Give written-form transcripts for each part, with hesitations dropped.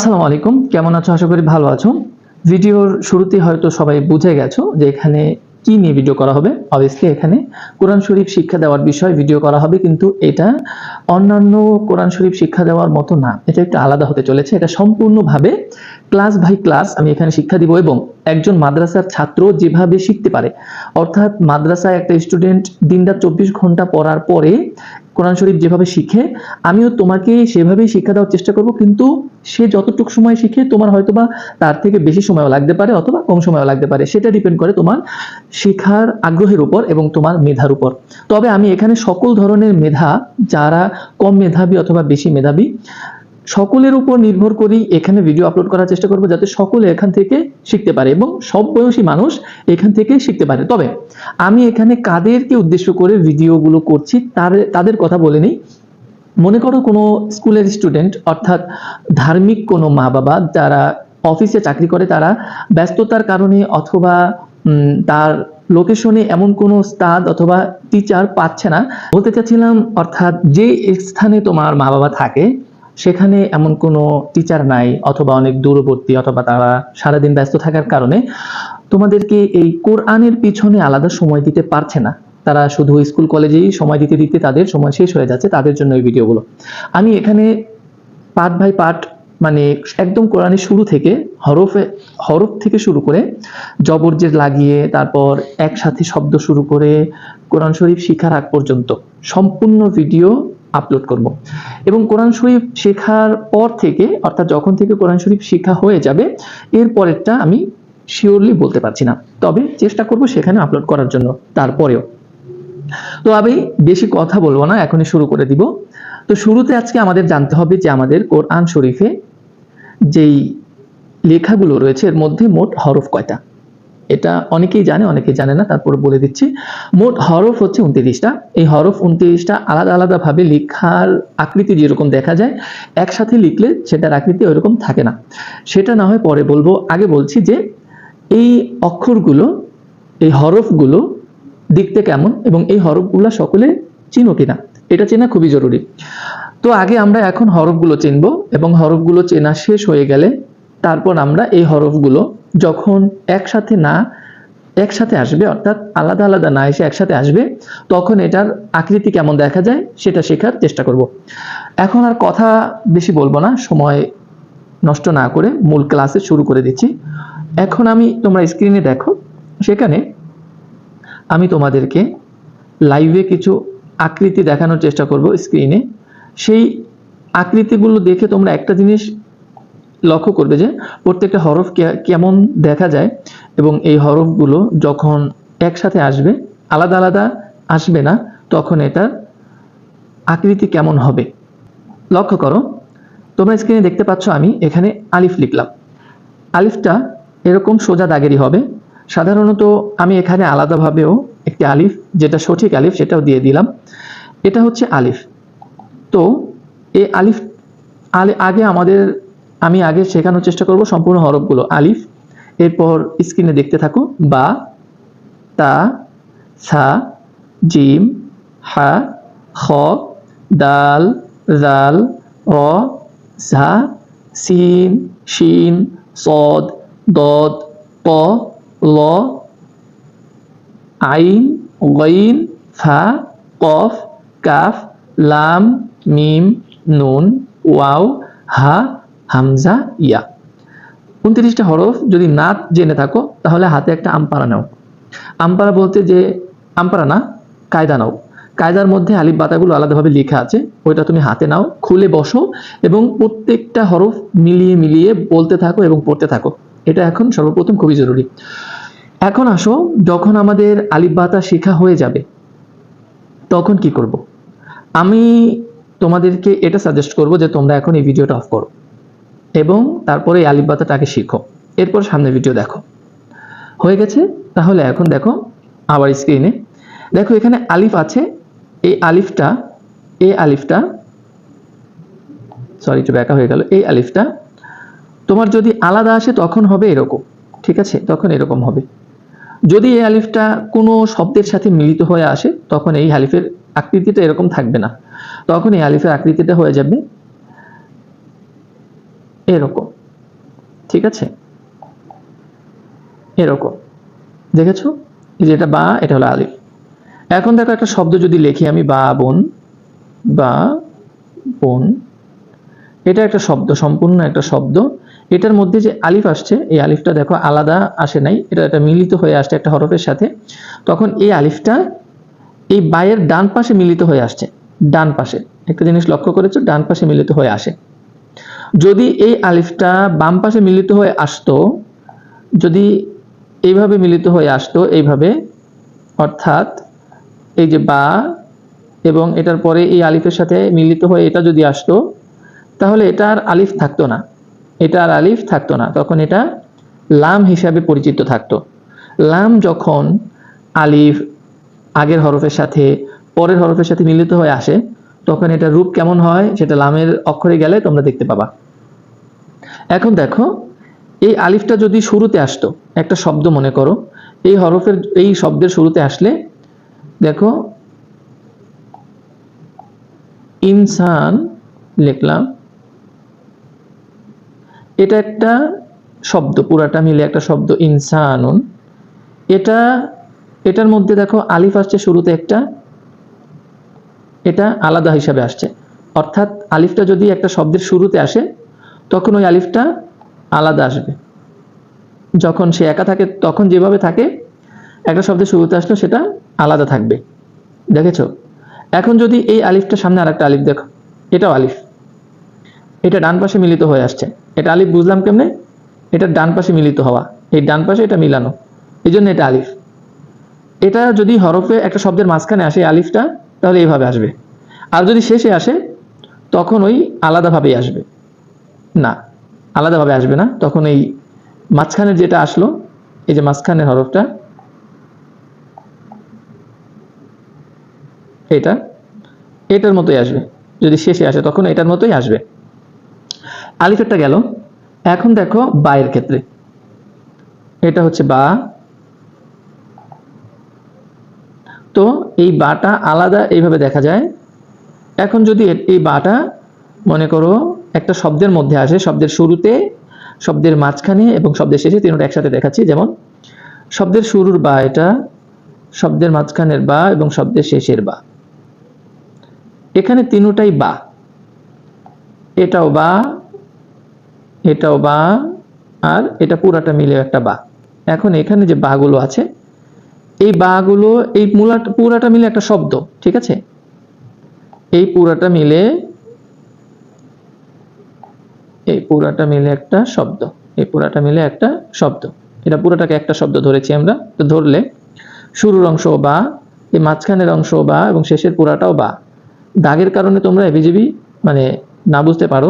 আসসালামু আলাইকুম, কেমন আছো? আশা করি ভালো আছো। ভিডিওর শুরুতে হয়তো সবাই বুঝে গেছো যে এখানে কি নিয়ে ভিডিও করা হবে। অবভিয়াসলি এখানে কোরআন শরীফ শিক্ষা দেওয়ার বিষয়ে ভিডিও করা হবে, কিন্তু এটা অন্যান্য কোরআন শরীফ শিক্ষা দেওয়ার মতো না। এটা একটু আলাদা হতে চলেছে। এটা সম্পূর্ণভাবে ক্লাস বাই ক্লাস আমি এখানে শিক্ষা দিব, এবং একজন মাদ্রাসার ছাত্র যেভাবে শিখতে পারে, অর্থাৎ মাদ্রাসায় একটা স্টুডেন্ট দিনরাত 24 ঘন্টা পড়ার পরে কোরআন শরীফ যেভাবে শিখে, আমিও তোমাকে সেভাবেই শিক্ষা দেওয়ার চেষ্টা করব। কিন্তু সে যতটুকু সময় শিখে তোমার হয়তোবা তার থেকে বেশি সময়ও লাগতে পারে অথবা কম সময়ও লাগতে পারে। সেটা ডিপেন্ড করে তোমার শেখার আগ্রহের উপর এবং তোমার মেধার উপর। তবে আমি এখানে সকল ধরনের মেধা, যারা কম মেধাবী অথবা বেশি মেধাবী, সকলের উপর নির্ভর করেই এখানে ভিডিও আপলোড করার চেষ্টা করব, যাতে সকলে এখান থেকে শিখতে পারে এবং সব বয়সী মানুষ এখান থেকে শিখতে পারে। তবে আমি এখানে কাদেরকে উদ্দেশ্য করে ভিডিওগুলো করছি তাদের কথা বলে নিই। মনে করো কোনো স্কুলের স্টুডেন্ট, অর্থাৎ ধার্মিক কোনো মা বাবা যারা অফিসে চাকরি করে, তারা ব্যস্ততার কারণে অথবা তার লোকেশনে এমন কোনো উস্তাদ অথবা টিচার পাচ্ছে না। বলতে চাচ্ছিলাম, অর্থাৎ যে স্থানে তোমার মা বাবা থাকে সেখানে এমন কোনো টিচার নাই, অথবা অনেক দূরবর্তী, অথবা তারা সারাদিন ব্যস্ত থাকার কারণে তোমাদেরকে এই কোরআনের পিছনে আলাদা সময় দিতে পারছে না। তারা শুধু স্কুল কলেজেই সময় দিতে দিতে তাদের সময় শেষ হয়ে যাচ্ছে। তাদের জন্য এই ভিডিওগুলো আমি এখানে পার্ট বাই পার্ট, মানে একদম কোরআনের শুরু থেকে হরফ থেকে শুরু করে জবরজের লাগিয়ে, তারপর একসাথে শব্দ শুরু করে কোরআন শরীফ শিখার আগ পর্যন্ত সম্পূর্ণ ভিডিও আপলোড করব। এবং কোরআন শরীফ শেখার পর থেকে, অর্থাৎ যখন থেকে কোরআন শরীফ শেখা হয়ে যাবে, এর পরেরটা আমি শিওরলি বলতে পারছি না, তবে চেষ্টা করব সেখানে আপলোড করার জন্য তারপরেও। তো আমি বেশি কথা বলবো না, এখনই শুরু করে দিব। তো শুরুতে আজকে আমাদের জানতে হবে যে আমাদের কোরআন শরীফে যেই লেখাগুলো রয়েছে এর মধ্যে মোট হরফ কয়টা। এটা অনেকেই জানে, অনেকেই জানে না, তারপরে বলে দিচ্ছি। মোট হরফ হচ্ছে 29টা। এই হরফ 29টা আলাদা আলাদা ভাবে লেখার আকৃতি যেরকম দেখা যায়, একসাথে লিখলে সেটার আকৃতি ওইরকম থাকে না। সেটা না হয় পরে বলবো, আগে বলছি যে এই অক্ষরগুলো, এই হরফগুলো দেখতে কেমন এবং এই হরফগুলো সকলে চিনো কিনা, এটা চেনা খুবই জরুরি। তো আগে আমরা এখন হরফগুলো চিনব, এবং হরফগুলো চেনা শেষ হয়ে গেলে তারপর আমরা এই হরফগুলো যখন একসাথে আসবে, অর্থাৎ আলাদা আলাদা না এসে একসাথে আসবে, তখন এটার আকৃতি কেমন দেখা যায় সেটা শেখার চেষ্টা করব। এখন আর কথা বেশি বলবো না, সময় নষ্ট না করে মূল ক্লাসে শুরু করে দিচ্ছি। এখন তোমরা স্ক্রিনে দেখো, সেখানে আমি তোমাদেরকে লাইভে কিছু আকৃতি দেখানোর চেষ্টা করব স্ক্রিনে। সেই আকৃতিগুলো দেখে তোমরা একটা জিনিস লক্ষ্য করবে যে প্রত্যেকটা হরফ কেমন দেখা যায়, এবং এই হরফগুলো যখন একসাথে আসবে, আলাদা আলাদা আসবে না, তখন এটার আকৃতি কেমন হবে। লক্ষ্য করো, তোমরা স্ক্রিনে দেখতে পাচ্ছ আমি এখানে আলিফ লিখলাম। আলিফটা এরকম সোজা দাগেরই হবে। সাধারণত আমি এখানে আলাদাভাবেও একটি আলিফ, যেটা সঠিক আলিফ সেটাও দিয়ে দিলাম। এটা হচ্ছে আলিফ। তো এই আলিফ আমি আগে শেখানোর চেষ্টা করব সম্পূর্ণ হরফগুলো। আলিফ, এরপর স্ক্রিনে দেখতে থাকো, বা, তা, সা, জিম, হা, খ, দাল, জাল, র, ঝা, সিন, শিন, সদ, দদ, ত, ল, আইন, গাইন, ফা, কফ, কাফ, লাম, মিম, নুন, ওয়াও, হা, হামজা, ইয়া। 29টা হরফ যদি না জেনে থাকো তাহলে হাতে একটা আমপারা নাও। আমপারা বলতে যে আমপারা না, কায়দা নাও। কায়দার মধ্যে আলিফ বাতাগুলো আলাদাভাবে লেখা আছে, ওইটা তুমি হাতে নাও, খুলে বসো এবং প্রত্যেকটা হরফ মিলিয়ে মিলিয়ে বলতে থাকো এবং পড়তে থাকো। এটা এখন সর্বপ্রথম খুবই জরুরি। এখন আসো, যখন আমাদের আলিফ বাতা শেখা হয়ে যাবে তখন কি করব? আমি তোমাদেরকে এটা সাজেস্ট করব যে তোমরা এখন এই ভিডিওটা অফ করো এবং তারপরে এই আলিফ বাতাটাকে শিখো, এরপর সামনে ভিডিও দেখো। হয়ে গেছে? তাহলে এখন দেখো আবার স্ক্রিনে দেখো, এখানে আলিফ আছে। এই আলিফটা সরি, একটু ব্যাকা হয়ে গেল। এই আলিফটা তোমার যদি আলাদা আসে তখন হবে এরকম, ঠিক আছে? তখন এরকম হবে। যদি এই আলিফটা কোনো শব্দের সাথে মিলিত হয়ে আসে তখন এই আলিফের আকৃতিটা এরকম থাকবে না, তখন এই আলিফের আকৃতিটা হয়ে যাবে এরকম। ঠিক আছে, এরকম দেখেছো, এই যে এটা বা, এটা হলো আলিফ। এখন দেখো একটা শব্দ যদি লিখি আমি, বা বোন, বা বোন, এটা একটা শব্দ, সম্পূর্ণ একটা শব্দ। এটার মধ্যে যে আলিফ আসছে, এই আলিফটা দেখো আলাদা আসে নাই, এটা মিলিত হয়ে আসছে একটা হরফের সাথে। তখন এই আলিফটা এই বায়ের ডান পাশে মিলিত হয়ে আসছে, ডান পাশে। একটা জিনিস লক্ষ্য করেছো, ডান পাশে মিলিত হয়ে আসে। যদি এই আলিফটা বাম পাশে মিলিত হয়ে আসতো, যদি এইভাবে মিলিত হয়ে আসতো, এইভাবে, অর্থাৎ এই যে বা এবং এটার পরে এই আলিফের সাথে মিলিত হয়ে এটা যদি আসতো, তাহলে এটা আর আলিফ থাকতো না, এটা আর আলিফ থাকতো না, তখন এটা লাম হিসাবে পরিচিত থাকতো। লাম যখন আলিফ আগের হরফের সাথে পরের হরফের সাথে মিলিত হয়ে আসে, তখন এটা রূপ কেমন হয় সেটা লামের অক্ষরে গেলে তোমরা দেখতে পাবা। এখন দেখো এই আলিফটা যদি শুরুতে আসতো, একটা শব্দ মনে করো, এই হরফের এই শব্দের শুরুতে আসলে, দেখো ইনসান লিখলাম, এটা একটা শব্দ, পুরাটা মিলে একটা শব্দ ইনসানুন। এটার মধ্যে দেখো আলিফ আসছে শুরুতে একটা, এটা আলাদা হিসাবে আসছে। অর্থাৎ আলিফটা যদি একটা শব্দের শুরুতে আসে, তখন ওই আলিফটা আলাদা আসবে। যখন সে একা থাকে তখন যেভাবে থাকে, একটা শব্দের শুরুতে আসলে সেটা আলাদা থাকবে। দেখেছো? এখন যদি এই আলিফটা সামনে আর একটা আলিফ দেখো, এটাও আলিফ, এটা ডান পাশে মিলিত হয়ে আসছে। এটা আলিফ বুঝলাম কেমনে? এটা ডান পাশে মিলিত হওয়া, এই ডান পাশে এটা মিলানো, এই জন্য এটা আলিফ। এটা যদি হরফে একটা শব্দের মাঝখানে আসে আলিফটা, তাহলে এইভাবে আসবে। আর যদি শেষে আসে, তখন ওই আলাদাভাবেই আসবে। না, আলাদাভাবে আসবে না, তখন এই মাঝখানের যেটা আসলো, এই যে মাঝখানের হরফটা, এটার মতোই আসবে। যদি শেষে আসে তখন এটার মতোই আসবে। আলিফেরটা গেল। এখন দেখো বায়ের ক্ষেত্রে, এটা হচ্ছে বা, তো এই বাটা আলাদা এইভাবে দেখা যায়। এখন যদি এই বাটা মনে করো একটা শব্দের মধ্যে আসে, শব্দের শুরুতে, শব্দের মাঝখানে এবং শব্দের শেষে, তিনটা একসাথে দেখাচ্ছি। যেমন শব্দের শুরুর বা এটা, শব্দের মাঝখানের বা এবং শব্দের শেষের বা, এখানে তিনটাই বা, এটাও বা, এটাও বা, আর এটা পুরাটা মিলে একটা বা। এখন এখানে যে বা গুলো আছে, এই বা গুলো এই পুরাটা মিলে একটা শব্দ, ঠিক আছে? এই পুরাটা মিলে একটা শব্দ, এই পুরাটা মিলে একটা শব্দ। এটা পুরাটাকে একটা শব্দ ধরেছি আমরা। তো ধরলে শুরুর অংশ বা, এই মাঝখানের অংশ বা এবং শেষের পুরাটাও বা। দাগের কারণে তোমরা এবিজিবি মানে না বুঝতে পারো,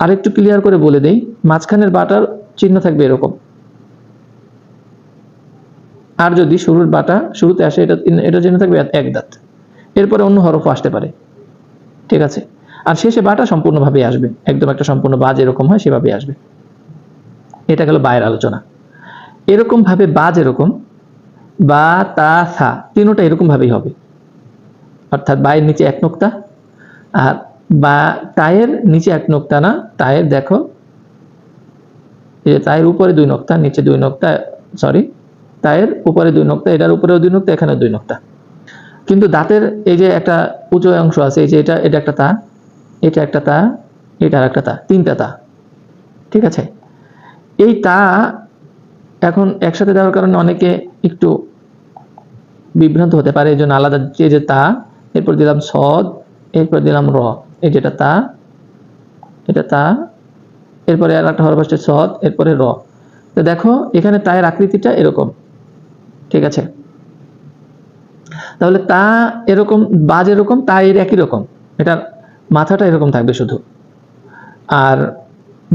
আরেকটু ক্লিয়ার করে বলে দেই। মাঝখানের বাটার চিহ্ন থাকবে এরকম, আর যদি শুরুর বাটা শুরুতে আসে, এটা চিহ্ন থাকবে এক দাঁত। এরপরে অন্য হরফ আসতে পারে, ঠিক আছে? আর শেষে বাটা সম্পূর্ণভাবে আসবে, একদম একটা সম্পূর্ণ বা যেরকম হয় সেভাবে আসবে। এটা গেল বায়ের আলোচনা। এরকম ভাবে বা যেরকম, বা তা থা তিনটা এরকম ভাবেই হবে। অর্থাৎ বায়ের নিচে এক নোক্তা, আর বা তায়ের নিচে এক নোক্তা না, তায়ের দেখো এই যে তায়ের উপরে দুই নোক্তা, নিচে দুই নোক্তা, সরি, তায়ের উপরে দুই নোক্তা, এটার উপরেও দুই নোক্তা, এখানে দুই নোক্তা। কিন্তু দাঁতের এই যে একটা উঁচু অংশ আছে, এই যে এটা একটা তা, এটা একটা তা, এটা আর একটা তা, তিনটা তা, ঠিক আছে? এই তা এখন একসাথে দেওয়ার কারণে অনেকে একটু বিভ্রান্ত হতে পারে, এই জন্য আলাদা যে তা, এরপর দিলাম সদ, এরপর দিলাম র, এই যেটা তা, এটা তা, এরপরে আর একটা হরফ আসছে সদ, এরপরে র। তো দেখো এখানে তায়ের আকৃতিটা এরকম, ঠিক আছে? তাহলে তা এরকম, বা যেরকম তা এর একই রকম, এটার মাথাটা এরকম থাকবে শুধু। আর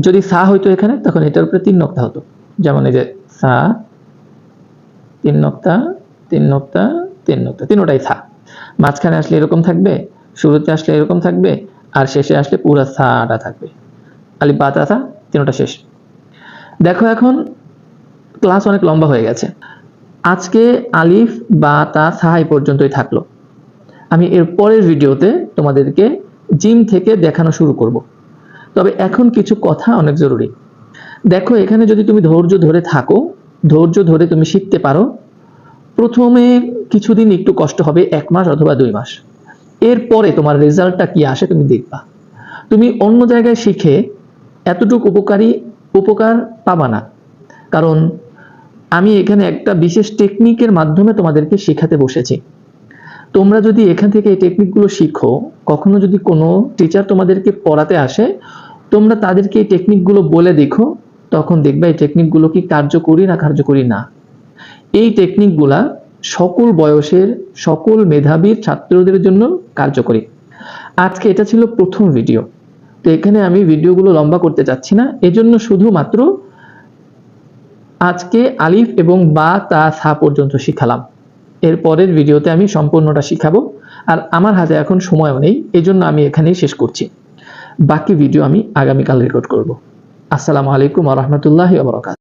যদি সা হইতো এখানে, তখন এটার উপরে তিন নোক্তা হতো। যেমন এই যে সা, তিন নোক্তা, তিন নোক্তা, তিন নোক্তা, তিনটাই সা। মাঝখানে আসলে এরকম থাকবে, শুরুতে আসলে এরকম থাকবে, আর শেষে আসলে পুরো সাটা থাকবে। আলিফ বা তা থা তিনটা শেষ। দেখো এখন ক্লাস অনেক লম্বা হয়ে গেছে, আজকে আলিফ বা তা থা এই পর্যন্তই থাকলো। আমি এর পরের ভিডিওতে তোমাদেরকে জিম থেকে দেখানো শুরু করব। তবে এখন কিছু কথা অনেক জরুরি। দেখো এখানে যদি তুমি ধৈর্য ধরে থাকো, ধৈর্য ধরে তুমি শিখতে পারো, প্রথমে কিছুদিন একটু কষ্ট হবে, 1 মাস অথবা 2 মাস, এরপরে তোমার রেজাল্টটা কি আসে তুমি দেখবা। তুমি অন্য জায়গায় শিখে এতটুকু উপকার পাবা না, কারণ আমি এখানে একটা বিশেষ টেকনিকের মাধ্যমে তোমাদেরকে শেখাতে বসেছি। তোমরা যদি এখান থেকে এই টেকনিকগুলো শিখো, কখনো যদি কোনো টিচার তোমাদেরকে পড়াতে আসে, তোমরা তাদেরকে এই টেকনিকগুলো বলে দেখো, তখন দেখবে এই টেকনিকগুলো কি কার্যকরী না কার্যকরী না। এই টেকনিকগুলা সকল বয়সের সকল মেধাবী ছাত্রদের জন্য কার্যকরী। আজকে এটা ছিল প্রথম ভিডিও, তো এখানে আমি ভিডিওগুলো লম্বা করতে চাচ্ছি না, এজন্য শুধুমাত্র আজকে আলিফ এবং বা তা সা পর্যন্ত শিখালাম। এর পরের ভিডিওতে আমি সম্পূর্ণটা শিখাবো, আর আমার হাতে এখন সময়ও নেই, এজন্য আমি এখানেই শেষ করছি। বাকি ভিডিও আমি আগামীকাল রেকর্ড করব। আসসালামু আলাইকুম ওয়া রাহমাতুল্লাহি ওয়া বারাকাতুহু।